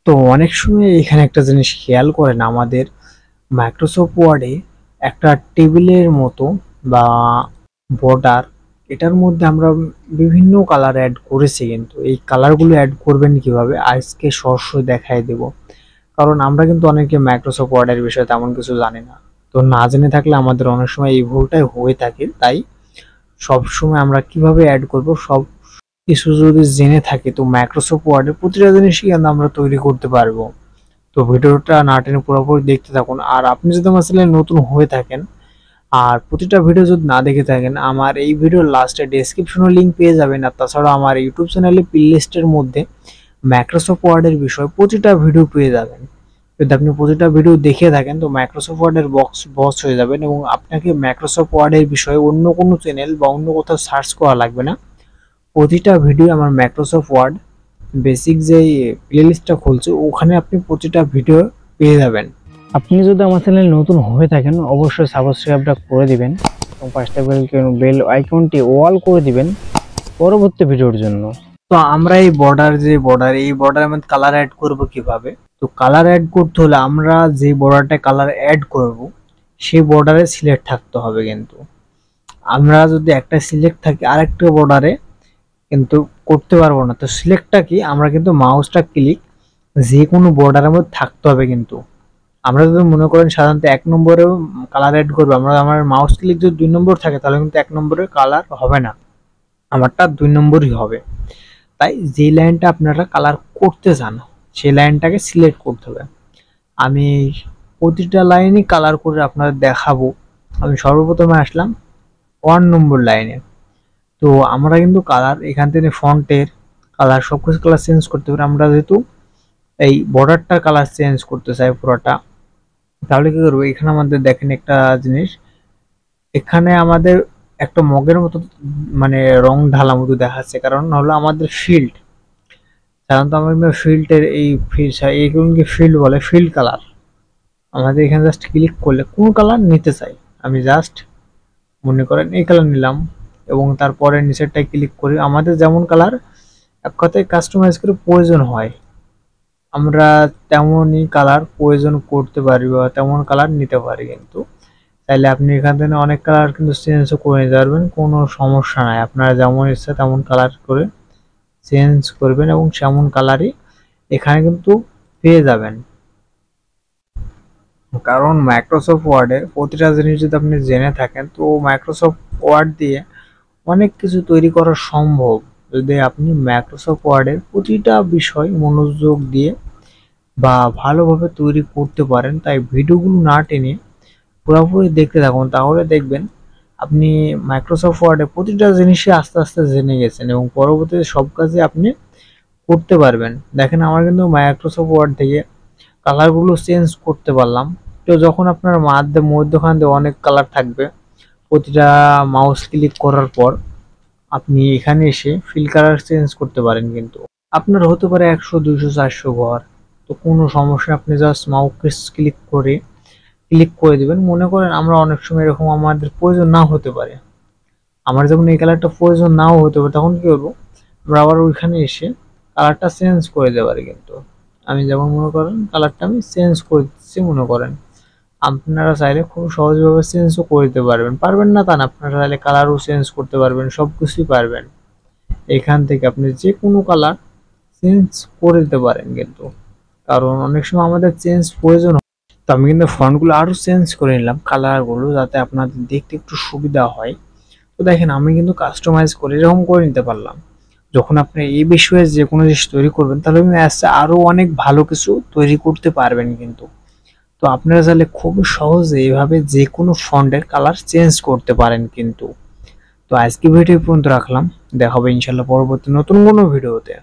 তো অনেক সময় এখানে একটা জিনিস খেয়াল করেন আমাদের মাইক্রোসফট ওয়ার্ডে একটা টেবিলের মতো বা বর্ডার এটার মধ্যে আমরা বিভিন্ন কালার অ্যাড করেছি, কিন্তু এই কালারগুলো অ্যাড করবেন কিভাবে আজকে সরাসরি দেখাই দেব। কারণ আমরা কিন্তু অনেকে মাইক্রোসফট ওয়ার্ডের বিষয়ে তেমন কিছু জানি না। তো না জেনে থাকলে আমাদের অনেক সময় এই ভুলটাই হয়ে থাকে। তাই সব সময় আমরা কিভাবে অ্যাড করব সব কিছু যদি জেনে থাকি, তো মাইক্রোসফট ওয়ার্ডের প্রতিটা জিনিসই কিন্তু আমরা তৈরি করতে পারবো। তো ভিডিওটা না টেনে পুরোপুরি দেখতে থাকুন। আর আপনি যদি আমার চ্যানেলে নতুন হয়ে থাকেন আর প্রতিটা ভিডিও যদি না দেখে থাকেন, আমার এই ভিডিওর লাস্টে ডেসক্রিপশনে লিঙ্ক পেয়ে যাবেন। আর তাছাড়া আমার ইউটিউব চ্যানেলে প্লেলিস্টের মধ্যে মাইক্রোসফট ওয়ার্ডের বিষয়ে প্রতিটা ভিডিও পেয়ে যাবেন। যদি আপনি প্রতিটা ভিডিও দেখে থাকেন তো মাইক্রোসফট ওয়ার্ডের বস হয়ে যাবেন, এবং আপনাকে মাইক্রোসফট ওয়ার্ডের বিষয়ে অন্য কোনো চ্যানেল বা অন্য কোথাও সার্চ করা লাগবে না। প্রতিটা ভিডিও আমার মাইক্রোসফট ওয়ার্ড বেসিক যে প্লেলিস্টটা খুলছে ওখানে আপনি প্রতিটা ভিডিও পেয়ে যাবেন। আপনি যদি আমার চ্যানেল নতুন হয়ে থাকেন অবশ্যই সাবস্ক্রাইবটা করে দিবেন এবং পাঁচটা বেল আইকনটি অল করে দিবেন পরবর্তী ভিডিওর জন্য। তো আমরা এই বর্ডারের মধ্যে কালার অ্যাড করব কিভাবে? তো কালার অ্যাড করতে হলে আমরা যে বর্ডারটা কালার অ্যাড করব সেই বর্ডারে সিলেক্ট থাকতে হবে। কিন্তু আমরা যদি একটা সিলেক্ট থাকি আরেকটা বর্ডারে কিন্তু করতে পারবো না। তো সিলেক্টটা কি, আমরা কিন্তু মাউসটা ক্লিক যে কোনো বর্ডারের মধ্যে থাকতে হবে। কিন্তু আমরা যদি মনে করেন সাধারণত 1 নম্বরেও কালার অ্যাড করবো, আমার মাউস ক্লিক যদি 2 নম্বর থাকে তাহলে কিন্তু 1 নম্বরে কালার হবে না, আমারটা 2 নম্বরই হবে। তাই যে লাইনটা আপনারা কালার করতে চান সেই লাইনটাকে সিলেক্ট করতে হবে। আমি প্রতিটা লাইনই কালার করে আপনাদের দেখাবো। আমি সর্বপ্রথমে আসলাম 1 নম্বর লাইনে। তো আমরা কিন্তু কালার এখান থেকে ফন্টের কালার সবকিছু কালার চেঞ্জ করতে পারি। আমরা যেহেতু এই বর্ডারটা কালার চেঞ্জ করতে চাই পুরোটা, তাহলে কি করবো, এখানে আমাদের দেখেন একটা জিনিস, এখানে আমাদের একটা মগের মতো মানে রং ঢালা মতো দেখাচ্ছে, কারণ হলো আমাদের ফিল্ড। সাধারণত আমাদের ফিল্ডের এইগুলোকে ফিল্ড বলে, ফিল্ড কালার। আমাদের এখানে জাস্ট ক্লিক করলে কোন কালার নিতে চাই, আমি জাস্ট মনে করেন এই কালার নিলাম এবং তারপরে নিচেরটায় ক্লিক করি। আমাদের যেমন কালার এক কথায় কাস্টমাইজ করে প্রয়োজন হয় আমরা তেমনই কালার প্রয়োজন করতে পারি বা তেমন কালার নিতে পারি। কিন্তু তাইলে আপনি এখান থেকে অনেক কালার কিন্তু চেঞ্জও করে নিতে পারবেন, কোনো সমস্যা নাই। আপনারা যেমন ইচ্ছা তেমন কালার করে চেঞ্জ করবেন এবং সেমন কালারই এখানে কিন্তু পেয়ে যাবেন। কারণ মাইক্রোসফট ওয়ার্ডের প্রতিটা জিনিস যদি আপনি জেনে থাকেন তো মাইক্রোসফট ওয়ার্ড দিয়ে অনেক কিছু তৈরি করা সম্ভব যদি আপনি মাইক্রোসফট ওয়ার্ডের প্রতিটা বিষয় মনোযোগ দিয়ে বা ভালোভাবে তৈরি করতে পারেন। তাই ভিডিওগুলো না টেনে পুরোপুরি দেখতে থাকুন, তাহলে দেখবেন আপনি মাইক্রোসফট ওয়ার্ডে প্রতিটা জিনিসই আস্তে আস্তে জেনে গেছেন এবং পরবর্তীতে সব কাজে আপনি করতে পারবেন। দেখেন আমার কিন্তু মাইক্রোসফট ওয়ার্ড থেকে কালারগুলো চেঞ্জ করতে পারলাম। তো যখন আপনার মধ্যখান দিয়ে অনেক কালার থাকবে, প্রতিটা মাউস ক্লিক করার পর আপনি এখানে এসে ফিল কালার চেঞ্জ করতে পারেন। কিন্তু আপনার হতে পারে 100, 200, 400 ঘর, তো কোনো সমস্যা, আপনি জাস্ট মাউস ক্লিক করে দিবেন। মনে করেন আমরা অনেক সময় এরকম আমাদের প্রয়োজন না হতে পারে, আমার যেমন এই কালারটা প্রয়োজন নাও হতে পারে, তখন কি করবো, আমরা আবার ওইখানে এসে কালারটা চেঞ্জ করে দিতে পারি। কিন্তু আমি যেমন মনে করেন কালারটা আমি চেঞ্জ করে দিচ্ছি, মনে করেন আপনারা চাইলে খুব সহজভাবে চেঞ্জও করে দিতে পারবেন না তা না, আপনারা চাইলে কালারও চেঞ্জ করতে পারবেন, সব কিছুই পারবেন। এখান থেকে আপনি যে কোনো কালার চেঞ্জ করে দিতে পারেন। কিন্তু কারণ অনেক সময় আমাদের চেঞ্জ প্রয়োজন হয়, তো আমি কিন্তু ফন্টগুলো আরও চেঞ্জ করে নিলাম কালারগুলো, যাতে আপনাদের দেখতে একটু সুবিধা হয়। তো দেখেন আমি কিন্তু কাস্টমাইজ করে এরকম করে নিতে পারলাম। যখন আপনি এই বিষয়ে যে কোনো জিনিস তৈরি করবেন তাহলে আপনি আরও অনেক ভালো কিছু তৈরি করতে পারবেন। কিন্তু তো আপনারা চাইলে খুব সহজে এইভাবে যে কোনো ফন্টের কালার চেঞ্জ করতে পারেন। কিন্তু তো আজকে ভিডিও পর্যন্ত রাখলাম, দেখা হবে ইনশাল্লাহ পরবর্তী নতুন কোনো ভিডিওতে।